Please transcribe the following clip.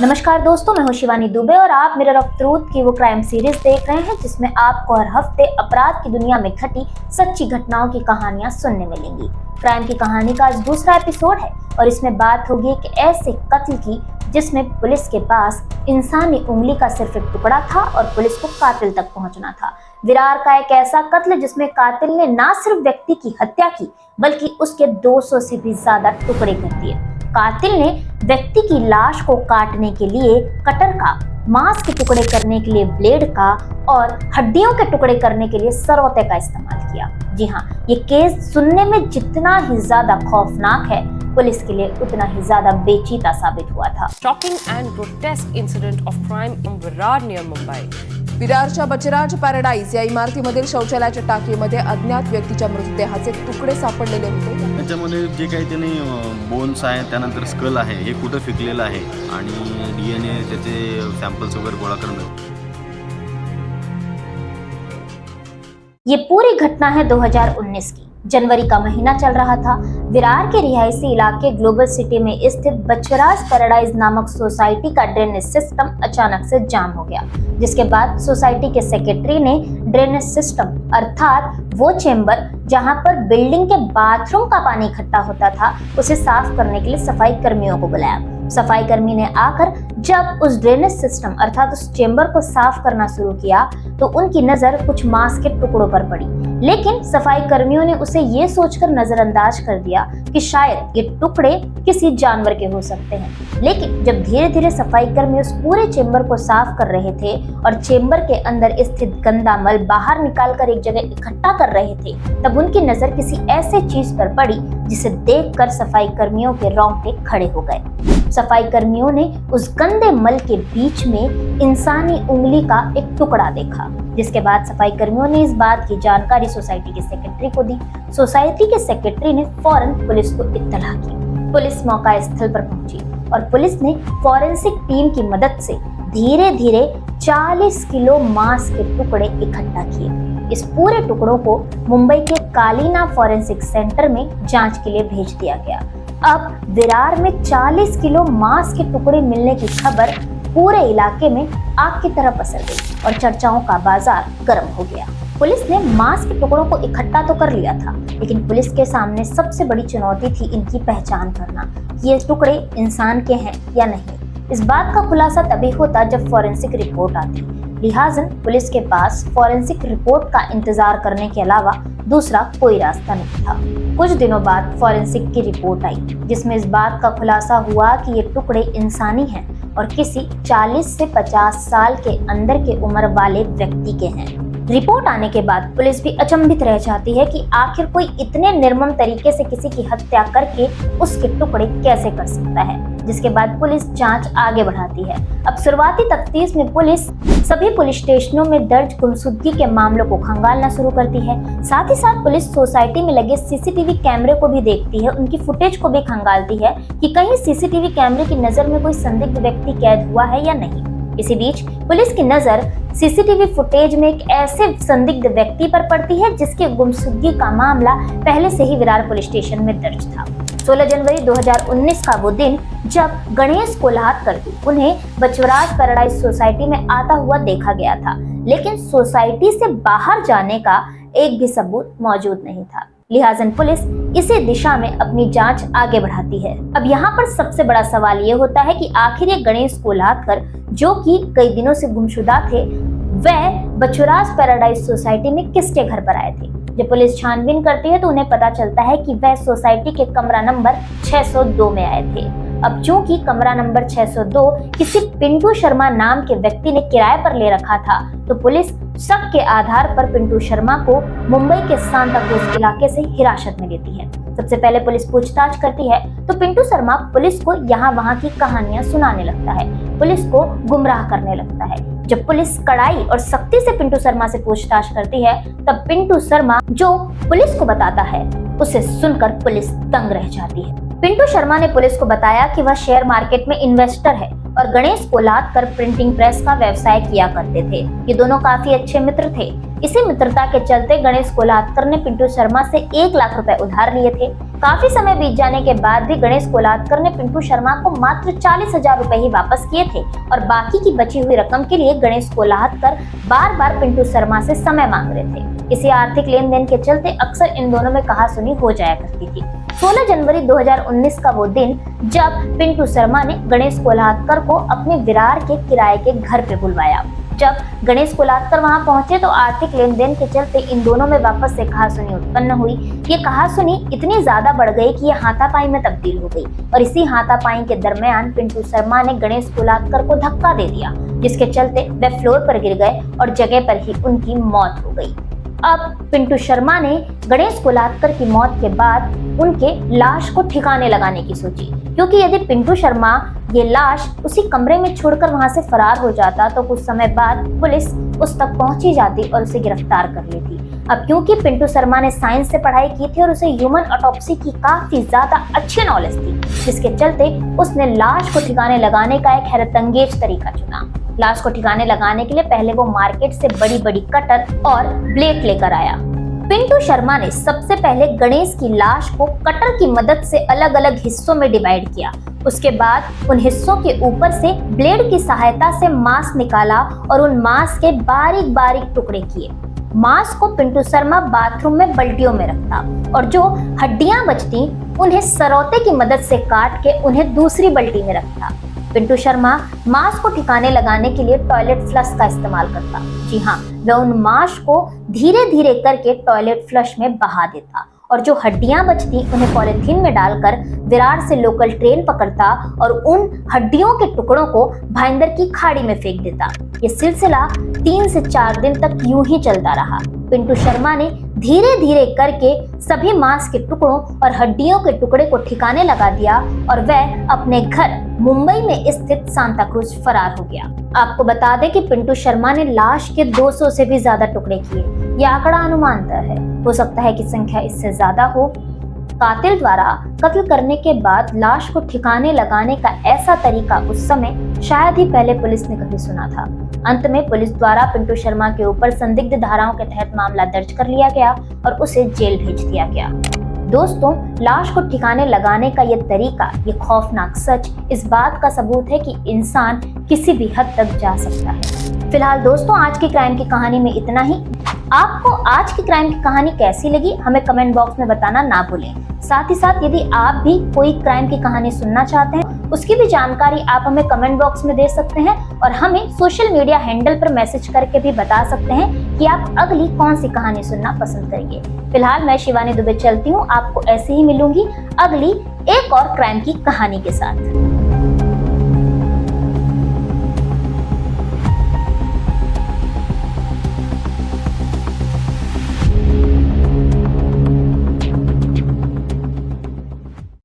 नमस्कार दोस्तों, मैं हूं शिवानी दुबे और आप मिरर ऑफ ट्रूथ की वो क्राइम सीरीज देख रहे हैं जिसमें आपको हर हफ्ते अपराध की दुनिया में घटी सच्ची घटनाओं की कहानियां सुनने मिलेंगी। क्राइम की कहानी का आज दूसरा एपिसोड है और इसमें बात होगी एक ऐसे कत्ल की जिसमें पुलिस के पास इंसानी उंगली का सिर्फ एक टुकड़ा था और पुलिस को कातिल तक पहुंचना था। विरार का एक ऐसा कत्ल जिसमें कातिल ने न सिर्फ व्यक्ति की हत्या की बल्कि उसके 200 से भी ज्यादा टुकड़े कर दिए। कातिल ने व्यक्ति की लाश को काटने के लिए कटर का, मांस के टुकड़े करने के लिए ब्लेड का और हड्डियों के टुकड़े करने के लिए सरौते का इस्तेमाल किया। जी हाँ, ये केस सुनने में जितना ही ज्यादा खौफनाक है, पुलिस के लिए उतना ही ज्यादा बेचीता साबित हुआ था। Shocking and grotesque incident of crime in Virar near Mumbai. विरारच्या बचराज पॅराडाईज या इमारतीमधील शौचालयाच्या टाकीमध्ये अज्ञात व्यक्तीच्या मृतदेहाचे तुकडे सापडलेले होते। त्याच्यामध्ये जे काही त्यांनी बोन्स आहे, त्यानंतर स्कल आहे, हे कुठं फेकलेलं आहे आणि DNA त्याचे सॅम्पल्स वगैरे गोळा करणं। ये पूरी घटना है 2019 की। जनवरी का महीना चल रहा था। विरार के रिहायशी इलाके ग्लोबल सिटी में स्थित बचराज पैराडाइज नामक सोसाइटी का ड्रेनेज सिस्टम अचानक से जाम हो गया, जिसके बाद सोसाइटी के सेक्रेटरी ने ड्रेनेज सिस्टम अर्थात वो चेंबर जहां पर बिल्डिंग के बाथरूम का पानी इकट्ठा होता था, उसे साफ करने के लिए सफाई कर्मियों को बुलाया। सफाई कर्मी ने आकर जब उस ड्रेनेज सिस्टम अर्थात उस चेंबर को साफ करना शुरू किया तो उनकी नजर कुछ मांस के टुकड़ों पर पड़ी, लेकिन सफाई कर्मियों ने उसे ये सोचकर नजरअंदाज कर दिया कि शायद ये टुकड़े किसी जानवर के हो सकते हैं। लेकिन जब धीरे धीरे सफाई कर्मी उस पूरे चेंबर को साफ कर रहे थे और चेंबर के अंदर स्थित गंदा मल बाहर निकालकर एक जगह इकट्ठा कर रहे थे, तब उनकी नजर किसी ऐसे चीज पर पड़ी जिसे देखकर सफाई कर्मियों के रोंगटे खड़े हो गए। सफाई कर्मियों ने उस गंदे मल के बीच में इंसानी उंगली का एक टुकड़ा देखा, जिसके बाद सफाई कर्मियों ने इस बात की जानकारी सोसाइटी के सेक्रेटरी को दी। सोसाइटी के सेक्रेटरी ने फौरन पुलिस को इत्तला की। पुलिस मौका स्थल पर पहुंची और पुलिस ने फॉरेंसिक टीम की मदद से धीरे धीरे 40 किलो मांस के टुकड़े इकट्ठा किए। इस पूरे टुकड़ों को मुंबई के कालीना फॉरेंसिक सेंटर में जांच के लिए भेज दिया गया। अब विरार में 40 किलो मांस के टुकड़े मिलने की खबर पूरे इलाके में आग की तरह पसर गई और चर्चाओं का बाजार गर्म हो गया। पुलिस ने मांस के टुकड़ों को इकट्ठा तो कर लिया था, लेकिन पुलिस के सामने सबसे बड़ी चुनौती थी इनकी पहचान करना कि ये टुकड़े इंसान के हैं या नहीं। इस बात का खुलासा तभी होता जब फॉरेंसिक रिपोर्ट आती। लिहाजन पुलिस के पास फॉरेंसिक रिपोर्ट का इंतजार करने के अलावा दूसरा कोई रास्ता नहीं था। कुछ दिनों बाद फॉरेंसिक की रिपोर्ट आई, जिसमें इस बात का खुलासा हुआ कि ये टुकड़े इंसानी हैं और किसी 40 से 50 साल के अंदर के उम्र वाले व्यक्ति के हैं। रिपोर्ट आने के बाद पुलिस भी अचंभित रह जाती है कि आखिर कोई इतने निर्मम तरीके से किसी की हत्या करके उसके टुकड़े कैसे कर सकता है, जिसके बाद पुलिस जांच आगे बढ़ाती है। अब शुरुआती तफ्तीश में पुलिस सभी पुलिस स्टेशनों में दर्ज गुमशुदगी के मामलों को खंगालना शुरू करती है। साथ ही साथ पुलिस सोसाइटी में लगे सीसीटीवी कैमरे को भी देखती है, उनकी फुटेज को भी खंगालती है कि कहीं सीसीटीवी कैमरे की नजर में कोई संदिग्ध व्यक्ति कैद हुआ है या नहीं। इसी बीच पुलिस की नजर सीसीटीवी फुटेज में एक ऐसे संदिग्ध व्यक्ति पर पड़ती है जिसके गुमशुदगी का मामला पहले से ही विरार पुलिस स्टेशन में दर्ज था। 16 जनवरी 2019 का वो दिन जब गणेश कोल्हाटकर उन्हें बचराज पैराडाइज सोसाइटी में आता हुआ देखा गया था, लेकिन सोसाइटी से बाहर जाने का एक भी सबूत मौजूद नहीं था। लिहाजन पुलिस इसी दिशा में अपनी जांच आगे बढ़ाती है। अब यहाँ पर सबसे बड़ा सवाल ये होता है कि आखिर ये गणेश कोल्हाटकर, जो कि कई दिनों से गुमशुदा थे, वह बचराज पैराडाइज सोसाइटी में किसके घर पर आए थे। जब पुलिस छानबीन करती है तो उन्हें पता चलता है कि वह सोसाइटी के कमरा नंबर 602 में आए थे। अब चूंकि कमरा नंबर 602 किसी पिंटू शर्मा नाम के व्यक्ति ने किराए पर ले रखा था, तो पुलिस शक के आधार पर पिंटू शर्मा को मुंबई के सांताक्रूज इलाके से हिरासत में लेती है। सबसे पहले पुलिस पूछताछ करती है तो पिंटू शर्मा पुलिस को यहाँ वहाँ की कहानियां सुनाने लगता है, पुलिस को गुमराह करने लगता है। जब पुलिस कड़ाई और सख्ती से पिंटू शर्मा से पूछताछ करती है, तब पिंटू शर्मा जो पुलिस को बताता है उसे सुनकर पुलिस दंग रह जाती है। पिंटू शर्मा ने पुलिस को बताया कि वह शेयर मार्केट में इन्वेस्टर है और गणेश कोल्हाटकर प्रिंटिंग प्रेस का व्यवसाय किया करते थे। ये दोनों काफी अच्छे मित्र थे। इसी मित्रता के चलते गणेश कोल्हाटकर ने पिंटू शर्मा से 1 लाख रुपए उधार लिए थे। काफी समय बीत जाने के बाद भी गणेश कोलात्कर ने पिंटू शर्मा को मात्र 40,000 रुपए ही वापस किए थे और बाकी की बची हुई रकम के लिए गणेश कोलात्कर बार बार पिंटू शर्मा से समय मांग रहे थे। इसी आर्थिक लेन देन के चलते अक्सर इन दोनों में कहासुनी हो जाया करती थी। 16 जनवरी 2019 का वो दिन जब पिंटू शर्मा ने गणेश कोलात्कर को अपने विरार के किराए के घर पे बुलवाया। जब गणेश कोलात्कर वहां पहुंचे तो आर्थिक लेन देन के चलते इन दोनों में वापस से कहासुनी उत्पन्न हुई। ये कहासुनी इतनी ज्यादा बढ़ गई कि ये हाथापाई में तब्दील हो गई और इसी हाथापाई के दरमियान पिंटू शर्मा ने गणेश कोलात्कर को धक्का दे दिया, जिसके चलते वे फ्लोर पर गिर गए और जगह पर ही उनकी मौत हो गई। अब पिंटू शर्मा ने गणेश कोलात्कर की मौत के बाद उनके लाश को ठिकाने लगाने की सोची, क्योंकि यदि पिंटू शर्मा ये लाश उसी कमरे में छोड़कर वहां से फरार हो जाता तो कुछ समय बाद पुलिस उस तक पहुंची जाती और उसे गिरफ्तार कर लेती। अब क्योंकि पिंटू शर्मा ने साइंस से पढ़ाई की थी और उसे ह्यूमन ऑटोप्सी की काफी ज्यादा अच्छी नॉलेज थी, जिसके चलते उसने लाश को ठिकाने लगाने का एक हैरतअंगेज तरीका चुना। लाश को ठिकाने लगाने के लिए पहले वो मार्केट से बड़ी बड़ी कटर और ब्लेड लेकर आया। पिंटू शर्मा ने सबसे पहले गणेश की लाश को कटर की मदद से अलग अलग हिस्सों में डिवाइड किया। उसके बाद उन हिस्सों के ऊपर से ब्लेड की सहायता से मांस निकाला और उन मांस के बारीक बारीक टुकड़े किए। मांस को पिंटू शर्मा बाथरूम में बाल्टियों में रखता और जो हड्डियां बचती उन्हें सरौते की मदद से काट के उन्हें दूसरी बाल्टी में रखता। पिंटू शर्मा मांस को ठिकाने लगाने के लिए टॉयलेट फ्लश का इस्तेमाल करता। जी हाँ, वह उन मांस को धीरे धीरे करके टॉयलेट फ्लश में बहा देता और जो हड्डियां बचती उन्हें पॉलिथीन में डालकर विरार से लोकल ट्रेन पकड़ता और उन हड्डियों के टुकड़ों को भाईंदर की खाड़ी में फेंक देता। ये सिलसिला 3 से 4 दिन तक यूं ही चलता रहा। पिंटू शर्मा ने धीरे धीरे करके सभी मांस के टुकड़ों और हड्डियों के टुकड़े को ठिकाने लगा दिया और वह अपने घर मुंबई में स्थित सांता क्रूज फरार हो गया। आपको बता दें कि पिंटू शर्मा ने लाश के 200 से भी ज्यादा टुकड़े किए। यह आंकड़ा अनुमानतः है, हो सकता है कि संख्या इससे ज्यादा हो। कातिल द्वारा कत्ल करने के बाद लाश को ठिकाने लगाने का ऐसा तरीका उस समय शायद ही पहले पुलिस ने कभी सुना था। अंत में पुलिस द्वारा पिंटू शर्मा के ऊपर संदिग्ध धाराओं के तहत मामला दर्ज कर लिया गया और उसे जेल भेज दिया गया। दोस्तों, लाश को ठिकाने लगाने का ये तरीका, ये खौफनाक सच इस बात का सबूत है कि इंसान किसी भी हद तक जा सकता है। फिलहाल दोस्तों, आज की क्राइम की कहानी में इतना ही। आपको आज की क्राइम की कहानी कैसी लगी हमें कमेंट बॉक्स में बताना ना भूलें। साथ ही साथ यदि आप भी कोई क्राइम की कहानी सुनना चाहते हैं, उसकी भी जानकारी आप हमें कमेंट बॉक्स में दे सकते हैं और हमें सोशल मीडिया हैंडल पर मैसेज करके भी बता सकते हैं कि आप अगली कौन सी कहानी सुनना पसंद करेंगे। फिलहाल मैं शिवानी दुबे चलती हूँ, आपको ऐसे ही मिलूंगी अगली एक और क्राइम की कहानी के साथ।